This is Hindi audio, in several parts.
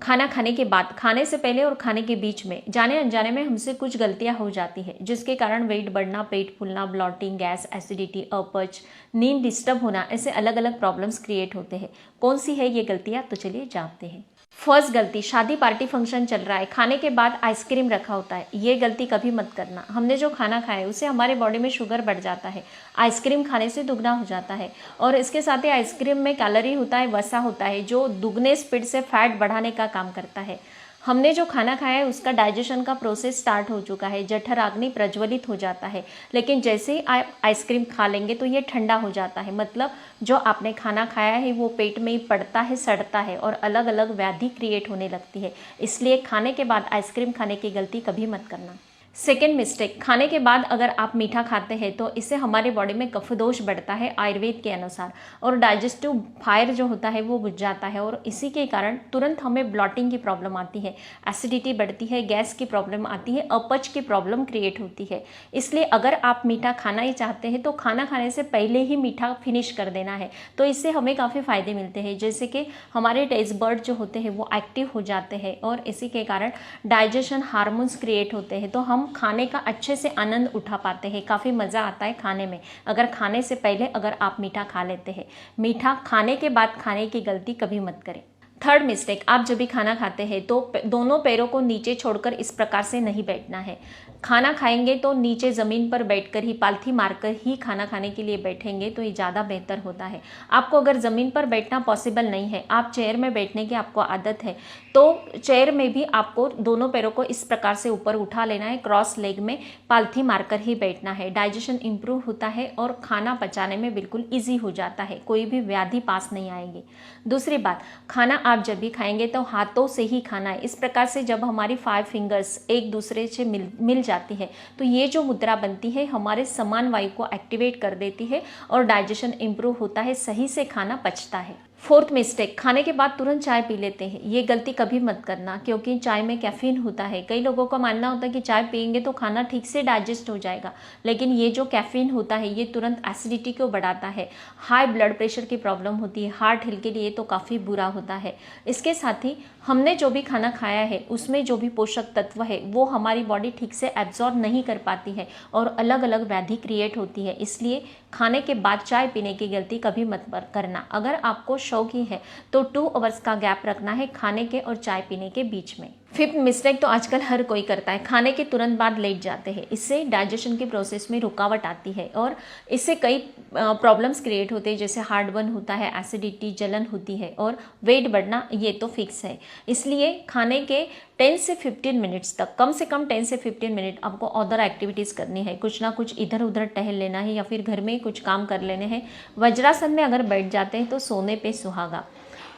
खाना खाने के बाद, खाने से पहले और खाने के बीच में जाने अनजाने में हमसे कुछ गलतियां हो जाती है, जिसके कारण वेट बढ़ना, पेट फूलना, ब्लॉटिंग, गैस, एसिडिटी, अपच, नींद डिस्टर्ब होना, ऐसे अलग अलग प्रॉब्लम्स क्रिएट होते हैं। कौन सी है ये गलतियां, तो चलिए जानते हैं। फर्स्ट गलती, शादी पार्टी फंक्शन चल रहा है, खाने के बाद आइसक्रीम रखा होता है। ये गलती कभी मत करना। हमने जो खाना खाया है उससे हमारे बॉडी में शुगर बढ़ जाता है, आइसक्रीम खाने से दुगना हो जाता है। और इसके साथ ही आइसक्रीम में कैलोरी होता है, वसा होता है, जो दुगने स्पीड से फैट बढ़ाने का काम करता है। हमने जो खाना खाया है उसका डाइजेशन का प्रोसेस स्टार्ट हो चुका है, जठराग्नि प्रज्वलित हो जाता है, लेकिन जैसे ही आप आइसक्रीम खा लेंगे तो ये ठंडा हो जाता है। मतलब जो आपने खाना खाया है वो पेट में ही पड़ता है, सड़ता है और अलग अलग व्याधि क्रिएट होने लगती है। इसलिए खाने के बाद आइसक्रीम खाने की गलती कभी मत करना। सेकेंड मिस्टेक, खाने के बाद अगर आप मीठा खाते हैं तो इससे हमारे बॉडी में कफदोष बढ़ता है आयुर्वेद के अनुसार, और डाइजेस्टिव फायर जो होता है वो बुझ जाता है, और इसी के कारण तुरंत हमें ब्लॉटिंग की प्रॉब्लम आती है, एसिडिटी बढ़ती है, गैस की प्रॉब्लम आती है, अपच की प्रॉब्लम क्रिएट होती है। इसलिए अगर आप मीठा खाना ही चाहते हैं तो खाना खाने से पहले ही मीठा फिनिश कर देना है, तो इससे हमें काफ़ी फायदे मिलते हैं, जैसे कि हमारे टेस्ट बर्ड जो होते हैं वो एक्टिव हो जाते हैं, और इसी के कारण डाइजेशन हार्मोन्स क्रिएट होते हैं, तो हम खाने का अच्छे से आनंद उठा पाते हैं, काफ़ी मज़ा आता है खाने में। अगर खाने से पहले अगर आप मीठा खा लेते हैं, मीठा खाने के बाद खाने की गलती कभी मत करें। थर्ड मिस्टेक, आप जब भी खाना खाते हैं तो दोनों पैरों को नीचे छोड़कर इस प्रकार से नहीं बैठना है। खाना खाएंगे तो नीचे ज़मीन पर बैठकर ही, पालथी मारकर ही खाना खाने के लिए बैठेंगे तो ये ज़्यादा बेहतर होता है। आपको अगर ज़मीन पर बैठना पॉसिबल नहीं है, आप चेयर में बैठने की आपको आदत है, तो चेयर में भी आपको दोनों पैरों को इस प्रकार से ऊपर उठा लेना है, क्रॉस लेग में पालथी मारकर ही बैठना है। डाइजेशन इंप्रूव होता है और खाना पचाने में बिल्कुल ईजी हो जाता है, कोई भी व्याधि पास नहीं आएगी। दूसरी बात, खाना आप जब भी खाएंगे तो हाथों से ही खाना है। इस प्रकार से जब हमारी 5 फिंगर्स एक दूसरे से मिल जाती है तो ये जो मुद्रा बनती है हमारे समान वायु को एक्टिवेट कर देती है और डाइजेशन इंप्रूव होता है, सही से खाना पचता है। फोर्थ मिस्टेक, खाने के बाद तुरंत चाय पी लेते हैं। ये गलती कभी मत करना, क्योंकि चाय में कैफीन होता है। कई लोगों का मानना होता है कि चाय पियेंगे तो खाना ठीक से डाइजेस्ट हो जाएगा, लेकिन ये जो कैफीन होता है ये तुरंत एसिडिटी को बढ़ाता है, हाई ब्लड प्रेशर की प्रॉब्लम होती है, हार्ट हेल्थ के लिए तो काफ़ी बुरा होता है। इसके साथ ही हमने जो भी खाना खाया है उसमें जो भी पोषक तत्व है वो हमारी बॉडी ठीक से एब्जॉर्ब नहीं कर पाती है और अलग अलग व्याधि क्रिएट होती है। इसलिए खाने के बाद चाय पीने की गलती कभी मत करना। अगर आपको शौक ही है तो 2 आवर्स का गैप रखना है खाने के और चाय पीने के बीच में। फिफ्थ मिस्टेक तो आजकल हर कोई करता है, खाने के तुरंत बाद लेट जाते हैं। इससे डाइजेशन की प्रोसेस में रुकावट आती है और इससे कई प्रॉब्लम्स क्रिएट होते हैं, जैसे हार्ट बर्न होता है, एसिडिटी, जलन होती है और वेट बढ़ना, ये तो फिक्स है। इसलिए खाने के 10 से 15 मिनट्स तक, कम से कम 10 से 15 मिनट आपको अदर एक्टिविटीज़ करनी है, कुछ ना कुछ इधर उधर टहल लेना है या फिर घर में कुछ काम कर लेने हैं। वज्रासन में अगर बैठ जाते हैं तो सोने पे सुहागा।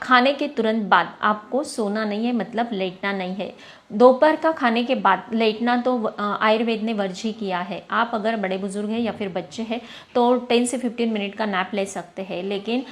खाने के तुरंत बाद आपको सोना नहीं है, मतलब लेटना नहीं है। दोपहर का खाने के बाद लेटना तो आयुर्वेद ने वर्ज ही किया है। आप अगर बड़े बुजुर्ग हैं या फिर बच्चे हैं तो 10 से 15 मिनट का नैप ले सकते हैं, लेकिन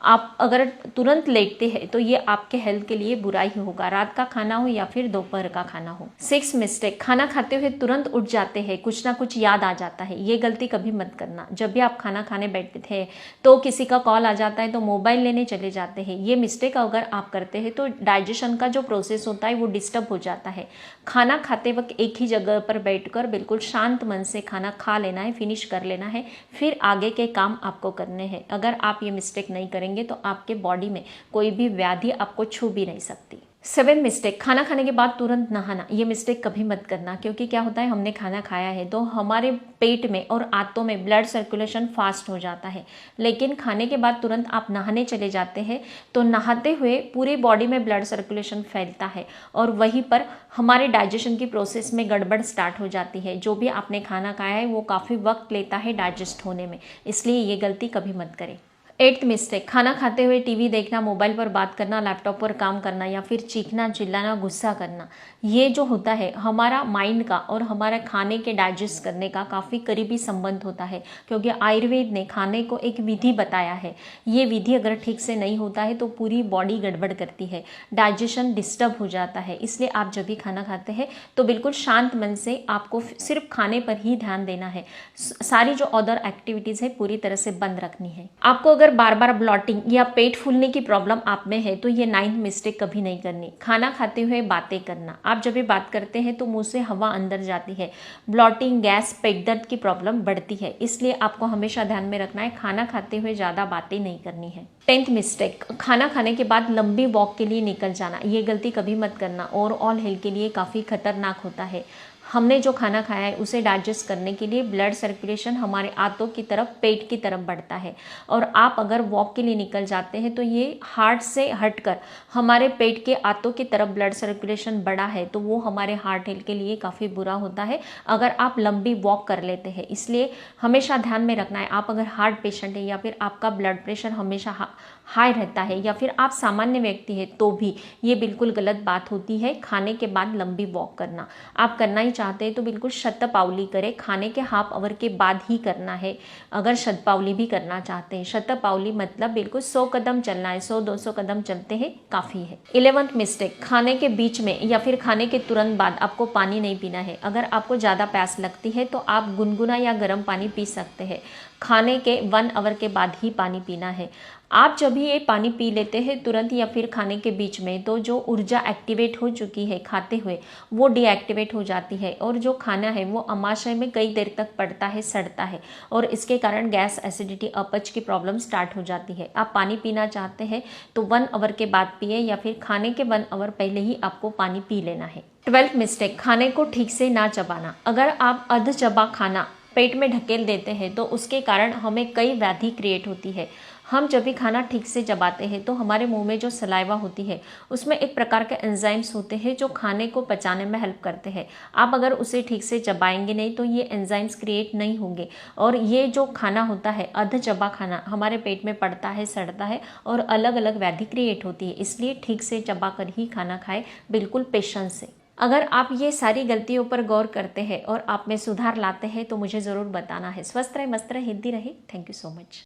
आप अगर तुरंत लेटते हैं तो ये आपके हेल्थ के लिए बुरा ही होगा, रात का खाना हो या फिर दोपहर का खाना हो। 6 मिस्टेक, खाना खाते हुए तुरंत उठ जाते हैं, कुछ ना कुछ याद आ जाता है। ये गलती कभी मत करना। जब भी आप खाना खाने बैठते थे तो किसी का कॉल आ जाता है तो मोबाइल लेने चले जाते हैं। ये मिस्टेक अगर आप करते हैं तो डाइजेशन का जो प्रोसेस होता है वो डिस्टर्ब हो जाता है। खाना खाते वक्त एक ही जगह पर बैठकर बिल्कुल शांत मन से खाना खा लेना है, फिनिश कर लेना है, फिर आगे के काम आपको करने हैं। अगर आप ये मिस्टेक नहीं करेंगे तो आपके बॉडी में कोई भी व्याधि आपको छू भी नहीं सकती। 7 मिस्टेक, खाना खाने के बाद तुरंत नहाना। ये मिस्टेक कभी मत करना, क्योंकि क्या होता है, हमने खाना खाया है तो हमारे पेट में और आंतों में ब्लड सर्कुलेशन फास्ट हो जाता है, लेकिन खाने के बाद तुरंत आप नहाने चले जाते हैं तो नहाते हुए पूरी बॉडी में ब्लड सर्कुलेशन फैलता है और वहीं पर हमारे डाइजेशन की प्रोसेस में गड़बड़ स्टार्ट हो जाती है। जो भी आपने खाना खाया है वो काफ़ी वक्त लेता है डाइजेस्ट होने में, इसलिए ये गलती कभी मत करें। 8th मिस्टेक, खाना खाते हुए टीवी देखना, मोबाइल पर बात करना, लैपटॉप पर काम करना या फिर चीखना, चिल्लाना, गुस्सा करना। ये जो होता है हमारा माइंड का और हमारा खाने के डाइजेस्ट करने का काफ़ी करीबी संबंध होता है, क्योंकि आयुर्वेद ने खाने को एक विधि बताया है। ये विधि अगर ठीक से नहीं होता है तो पूरी बॉडी गड़बड़ करती है, डाइजेशन डिस्टर्ब हो जाता है। इसलिए आप जब भी खाना खाते हैं तो बिल्कुल शांत मन से आपको सिर्फ खाने पर ही ध्यान देना है। सारी जो अदर एक्टिविटीज़ है पूरी तरह से बंद रखनी है। आपको अगर अगर बार बार ब्लॉटिंग या पेट फूलने की प्रॉब्लम आप में है तो ये 9th मिस्टेक कभी नहीं करनी। खाना खाते हुए बातें करना। आप जब भी बात करते हैं तो मुंह से हवा अंदर जाती है, ब्लॉटिंग, गैस, पेट दर्द की प्रॉब्लम बढ़ती है। इसलिए आपको हमेशा ध्यान में रखना है खाना खाते हुए ज़्यादा बातें नहीं करनी है। 10th मिस्टेक, खाना खाने के बाद लंबी वॉक के लिए निकल जाना। ये गलती कभी मत करना, ओवरऑल हेल्थ के लिए काफ़ी खतरनाक होता है। हमने जो खाना खाया है उसे डाइजेस्ट करने के लिए ब्लड सर्कुलेशन हमारे आंतों की तरफ, पेट की तरफ बढ़ता है, और आप अगर वॉक के लिए निकल जाते हैं तो ये हार्ट से हटकर हमारे पेट के आंतों की तरफ ब्लड सर्कुलेशन बढ़ा है तो वो हमारे हार्ट हेल्थ के लिए काफ़ी बुरा होता है अगर आप लंबी वॉक कर लेते हैं। इसलिए हमेशा ध्यान में रखना है, आप अगर हार्ट पेशेंट है या फिर आपका ब्लड प्रेशर हमेशा हाई रहता है या फिर आप सामान्य व्यक्ति है तो भी ये बिल्कुल गलत बात होती है खाने के बाद लंबी वॉक करना। आप करना ही चाहते हैं तो बिल्कुल शतपावली करें, खाने के हाफ आवर के बाद ही करना है। अगर शतपावली भी करना चाहते हैं, शतपावली मतलब बिल्कुल 100 कदम चलना है, 100-200 कदम चलते हैं काफ़ी है। 11th मिस्टेक, खाने के बीच में या फिर खाने के तुरंत बाद आपको पानी नहीं पीना है। अगर आपको ज़्यादा प्यास लगती है तो आप गुनगुना या गर्म पानी पी सकते हैं। खाने के 1 आवर के बाद ही पानी पीना है। आप जब भी ये पानी पी लेते हैं तुरंत या फिर खाने के बीच में तो जो ऊर्जा एक्टिवेट हो चुकी है खाते हुए वो डीएक्टिवेट हो जाती है और जो खाना है वो अमाशय में कई देर तक पड़ता है, सड़ता है और इसके कारण गैस, एसिडिटी, अपच की प्रॉब्लम स्टार्ट हो जाती है। आप पानी पीना चाहते हैं तो 1 आवर के बाद पिए या फिर खाने के 1 आवर पहले ही आपको पानी पी लेना है। 12th मिस्टेक, खाने को ठीक से ना चबाना। अगर आप अध चबा खाना पेट में ढकेल देते हैं तो उसके कारण हमें कई व्याधि क्रिएट होती है। हम जब भी खाना ठीक से चबाते हैं तो हमारे मुंह में जो सलाइवा होती है उसमें एक प्रकार के एंजाइम्स होते हैं जो खाने को पचाने में हेल्प करते हैं। आप अगर उसे ठीक से चबाएंगे नहीं तो ये एंजाइम्स क्रिएट नहीं होंगे और ये जो खाना होता है अध चबा खाना हमारे पेट में पड़ता है, सड़ता है और अलग अलग व्याधि क्रिएट होती है। इसलिए ठीक से चबा कर ही खाना खाएं, बिल्कुल पेशेंस से। अगर आप ये सारी गलतियों पर गौर करते हैं और आप में सुधार लाते हैं तो मुझे ज़रूर बताना है। स्वस्थ रहे, मस्त रहे, हेल्दी रहे। Thank you so much.